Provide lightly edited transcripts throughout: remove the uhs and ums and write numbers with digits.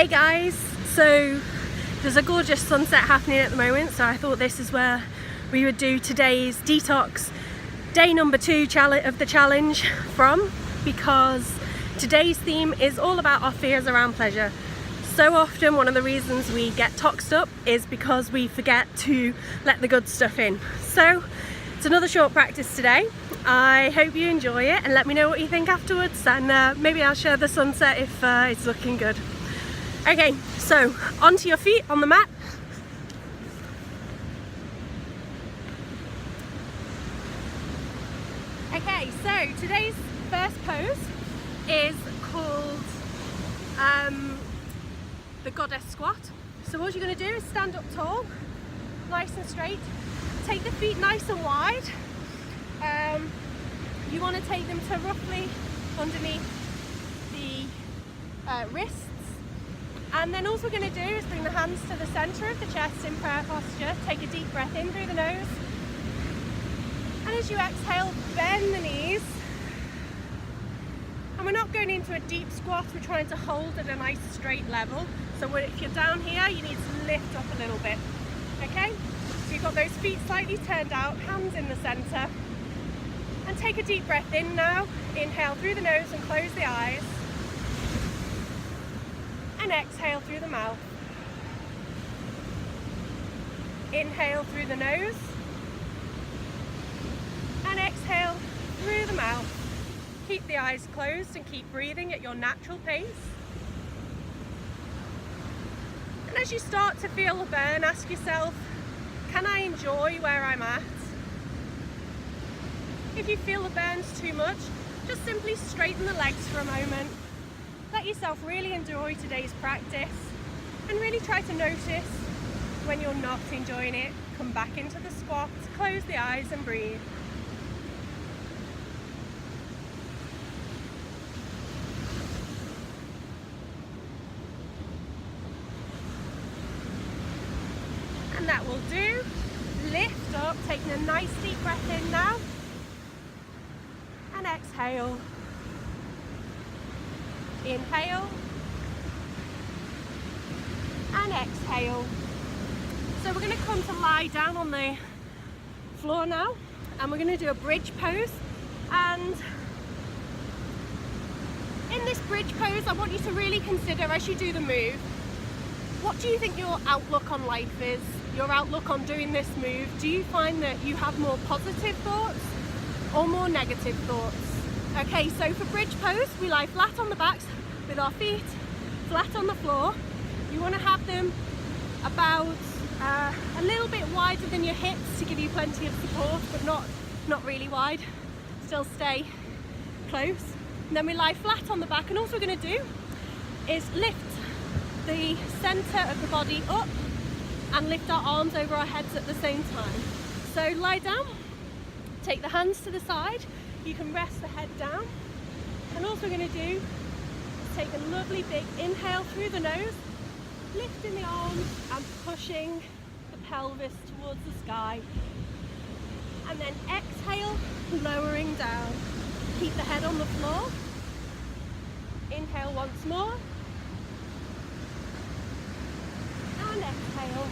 Hey guys, so there's a gorgeous sunset happening at the moment, so I thought this is where we would do today's detox day number 2 of the challenge from, because today's theme is all about our fears around pleasure. So often one of the reasons we get toxed up is because we forget to let the good stuff in. So it's another short practice today. I hope you enjoy it and let me know what you think afterwards, and maybe I'll share the sunset if it's looking good. Okay, so onto your feet on the mat. Okay, so today's first pose is called the goddess squat. So what you're going to do is stand up tall, nice and straight, take the feet nice and wide. You want to take them to roughly underneath the wrists, and then all we're going to do is bring the hands to the center of the chest in prayer posture. Take a deep breath in through the nose, and as you exhale, bend the knees. And we're not going into a deep squat, we're trying to hold at a nice straight level. So if you're down here, you need to lift up a little bit. Okay, so you've got those feet slightly turned out, hands in the center. And take a deep breath in now. Inhale through the nose and close the eyes. And exhale through the mouth. Inhale through the nose. And exhale through the mouth. Keep the eyes closed and keep breathing at your natural pace. And as you start to feel a burn, ask yourself, can I enjoy where I'm at? If you feel the burn's too much, just simply straighten the legs for a moment. Let yourself really enjoy today's practice and really try to notice when you're not enjoying it. Come back into the squat, close the eyes and breathe. And that will do. Lift up, taking a nice deep breath in now. And exhale. Inhale. And exhale. So we're going to come to lie down on the floor now, and we're going to do a bridge pose. And in this bridge pose, I want you to really consider, as you do the move, what do you think your outlook on life is? Your outlook on doing this move? Do you find that you have more positive thoughts or more negative thoughts? Okay, so for bridge pose, we lie flat on the backs with our feet flat on the floor. You want to have them about a little bit wider than your hips to give you plenty of support, but not really wide. Still stay close. And then we lie flat on the back, and all we're going to do is lift the center of the body up and lift our arms over our heads at the same time. So lie down, take the hands to the side, you can rest the head down, and all we're going to do is take a lovely big inhale through the nose, lifting the arms and pushing the pelvis towards the sky, and then exhale, lowering down. Keep the head on the floor. Inhale once more. And exhale.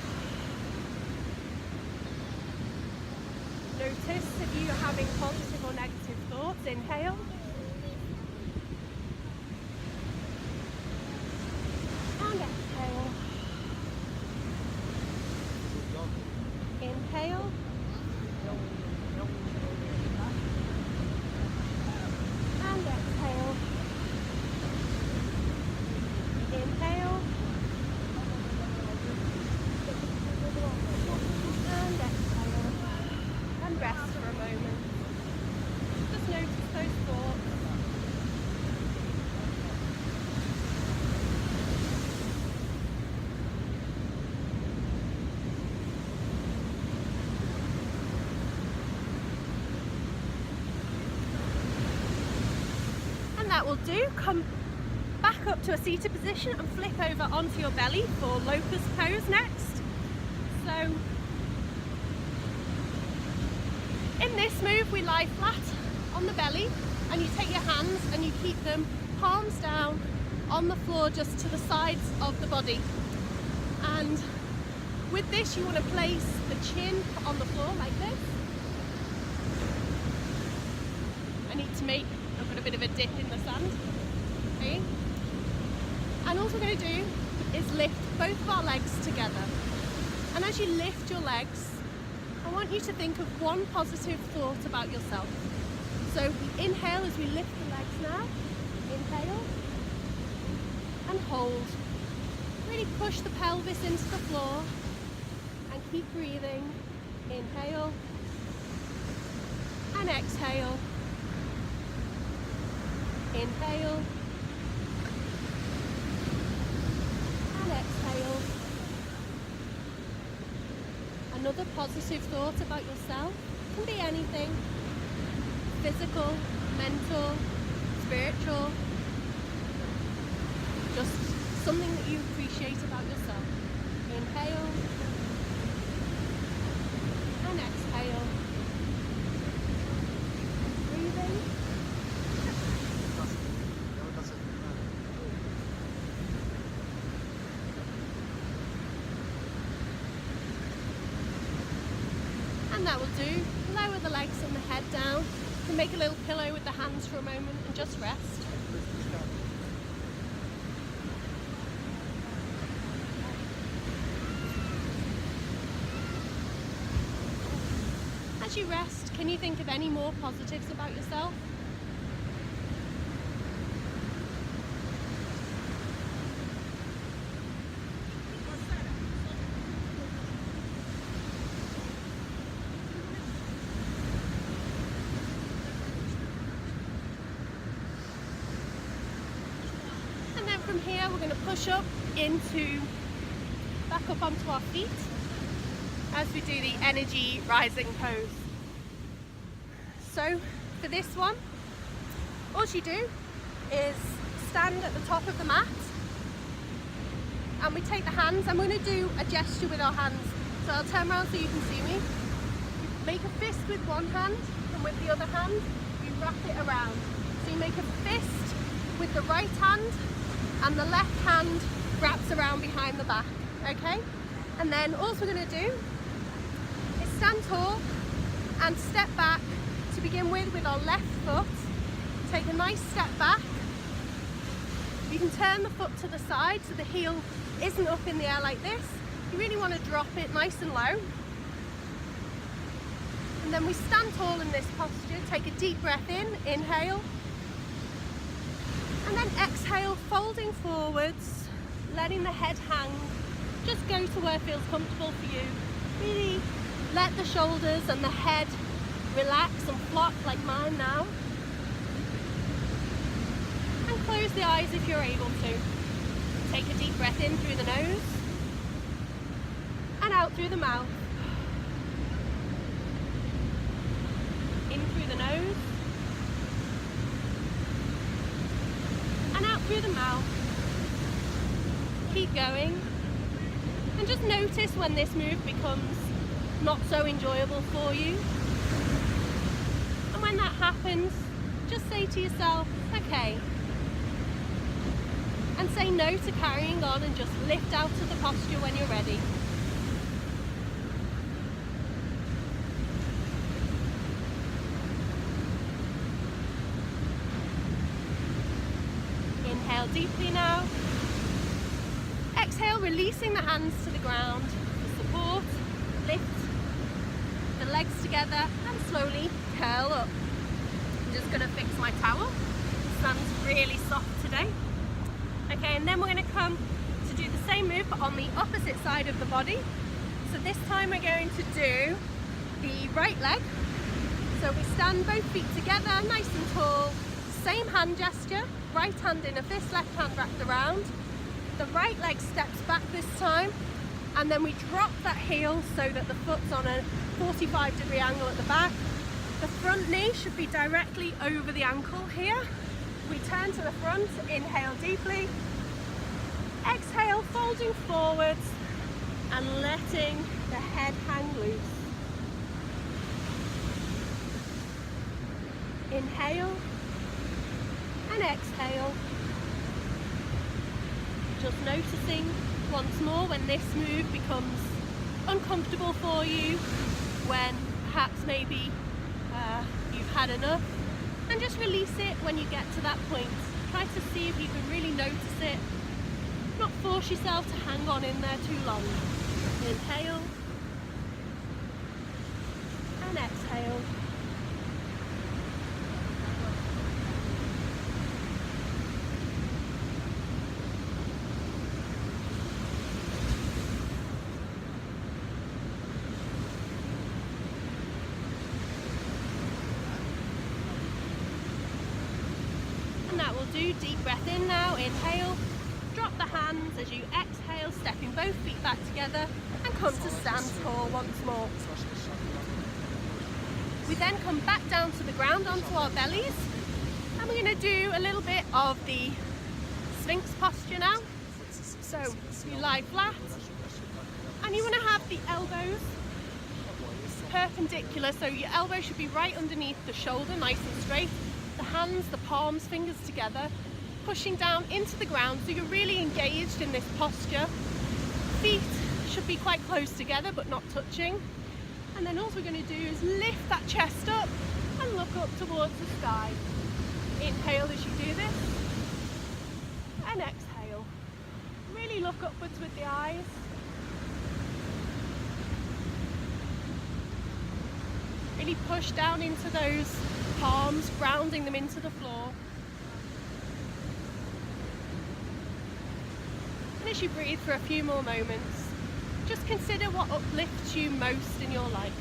Notice if you're having positive or negative thoughts. Inhale. And exhale. Inhale. And exhale. Inhale. And exhale. And rest for a moment. Just notice those thoughts. And that will do. Come back up to a seated position and flip over onto your belly for locust pose next. So in this move we lie flat on the belly, and you take your hands and you keep them palms down on the floor just to the sides of the body. And with this, you want to place the chin on the floor like this. I need to make, I've got a bit of a dip in the sand. Okay. And all we're going to do is lift both of our legs together. And as you lift your legs, I want you to think of one positive thought about yourself. So we inhale as we lift the legs now. Inhale and hold. Really push the pelvis into the floor and keep breathing. Inhale and exhale. Inhale and exhale. Another positive thought about yourself can be anything. Physical, mental, spiritual. Just something that you appreciate about yourself. Inhale and exhale. Breathing. And that will do. Lower the legs and the head down. You can make a little pillow with the hands for a moment and just rest. As you rest, can you think of any more positives about yourself? From here we're going to push up back up onto our feet as we do the energy rising pose. So for this one, all you do is stand at the top of the mat and we take the hands. I'm going to do a gesture with our hands, so I'll turn around so you can see me. Make a fist with one hand and with the other hand you wrap it around. So you make a fist with the right hand and the left hand wraps around behind the back, okay? And then all we're going to do is stand tall and step back to begin with our left foot. Take a nice step back. You can turn the foot to the side so the heel isn't up in the air like this. You really want to drop it nice and low. And then we stand tall in this posture. Take a deep breath in, inhale. And then exhale, folding forwards, letting the head hang. Just go to where it feels comfortable for you. Really let the shoulders and the head relax and flop like mine now. And close the eyes if you're able to. Take a deep breath in through the nose and out through the mouth. In through the nose and out through the mouth. Keep going and just notice when this move becomes not so enjoyable for you. And when that happens, just say to yourself, okay. And say no to carrying on and just lift out of the posture when you're ready. Inhale deeply now. Exhale, releasing the hands to the ground for support. Lift the legs together and slowly curl up. I'm just going to fix my towel. The sun's really soft today. Okay, and then we're going to come to do the same move but on the opposite side of the body. So this time we're going to do the right leg. So we stand both feet together, nice and tall. Same hand gesture, right hand in a fist, left hand wrapped around. The right leg steps back this time, and then we drop that heel so that the foot's on a 45-degree angle at the back. The front knee should be directly over the ankle here. We turn to the front, inhale deeply. Exhale, folding forwards and letting the head hang loose. Inhale and exhale. just noticing once more when this move becomes uncomfortable for you, when perhaps maybe you've had enough, and just release it when you get to that point. Try to see if you can really notice it. Not force yourself to hang on in there too long. Inhale and exhale. And that will do. Deep breath in now. Inhale. Drop the hands as you exhale, stepping both feet back together and come to stand tall once more. We then come back down to the ground onto our bellies, and we're going to do a little bit of the Sphinx posture now. So you lie flat and you want to have the elbows perpendicular, so your elbow should be right underneath the shoulder, nice and straight. The hands, the palms, fingers together, pushing down into the ground, so you're really engaged in this posture. Feet should be quite close together but not touching. And then all we're going to do is lift that chest up and look up towards the sky. Inhale as you do this and exhale. Really look upwards with the eyes. Really push down into those palms, grounding them into the floor. And as you breathe for a few more moments, just consider what uplifts you most in your life.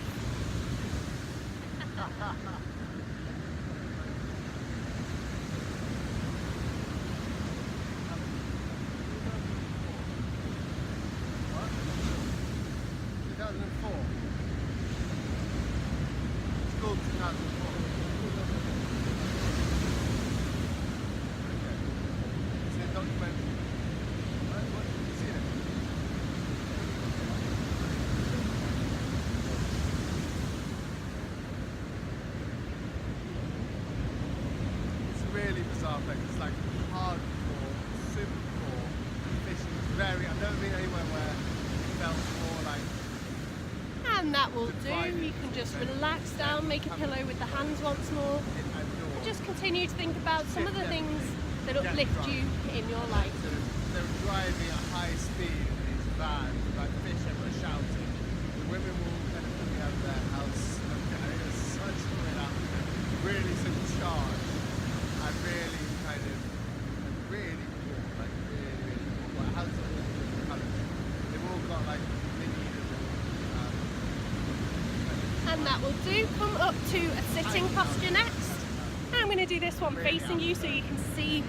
Really bizarre place. It's like hardcore, super cool. Fishing is very, I've never been anywhere where it felt more like. And that will do. You can just relax down, make a pillow with the hands once more. And just continue to think about some of the things that uplift you in your life. They were driving at high speed in these vans, like fish everywhere shouting. The women were all kind of coming out of their house. Okay, it was such a good outfit. Really some charge. I really kind of, really cool, like really cool. It has all different colours. They've all got like mini and that will do. Come up to a sitting posture next. And I'm going to do this one facing you so you can see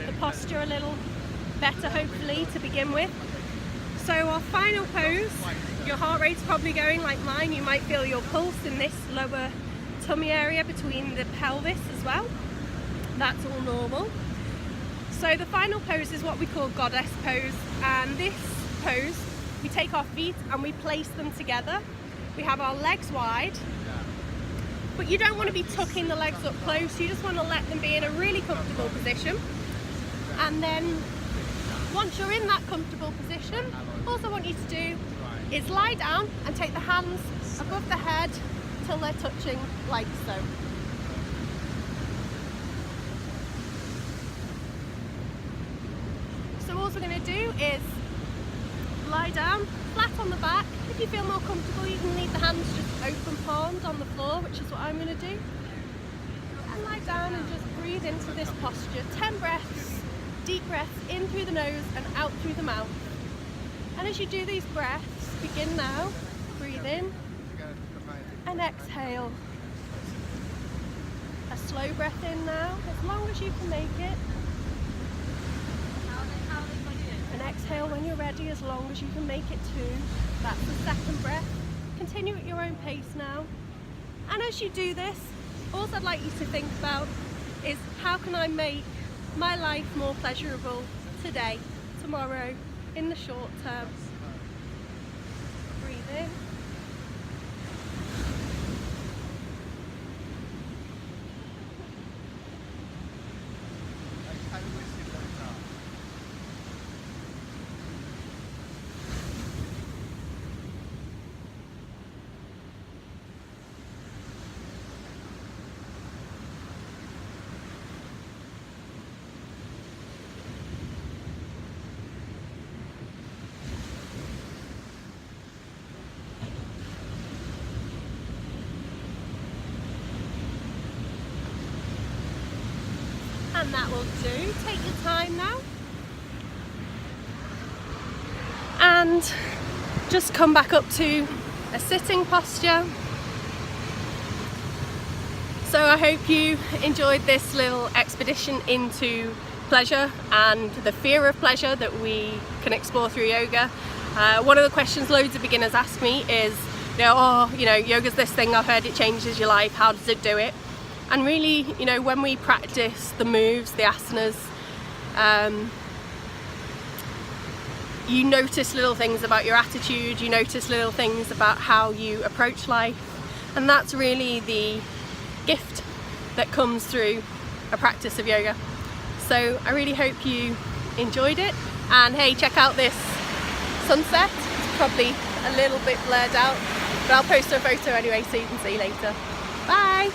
the posture a little better, hopefully, to begin with. So our final pose, your heart rate's probably going like mine. You might feel your pulse in this lower tummy area between the pelvis as well. That's all normal. So the final pose is what we call goddess pose, and this pose we take our feet and we place them together. We have our legs wide, but you don't want to be tucking the legs up close. You just want to let them be in a really comfortable position. And then once you're in that comfortable position, all I want you to do is lie down and take the hands above the head till they're touching, like so. So all we're going to do is lie down, flat on the back. If you feel more comfortable, you can leave the hands just open palmed on the floor, which is what I'm going to do. And lie down and just breathe into this posture. 10 breaths, deep breaths in through the nose and out through the mouth. And as you do these breaths, begin now. Breathe in and exhale. A slow breath in now, as long as you can make it. And exhale when you're ready, as long as you can make it too. That's the second breath. Continue at your own pace now. And as you do this, all I'd like you to think about is how can I make my life more pleasurable today, tomorrow, in the short term. Breathe in. that will do. Take your time now. And just come back up to a sitting posture. So I hope you enjoyed this little expedition into pleasure and the fear of pleasure that we can explore through yoga. One of the questions loads of beginners ask me is, yoga's this thing, I've heard it changes your life, how does it do it? And really, when we practice the moves, the asanas, you notice little things about your attitude, you notice little things about how you approach life, and that's really the gift that comes through a practice of yoga. So I really hope you enjoyed it, and hey, check out this sunset. It's probably a little bit blurred out, but I'll post a photo anyway so you can see later. Bye!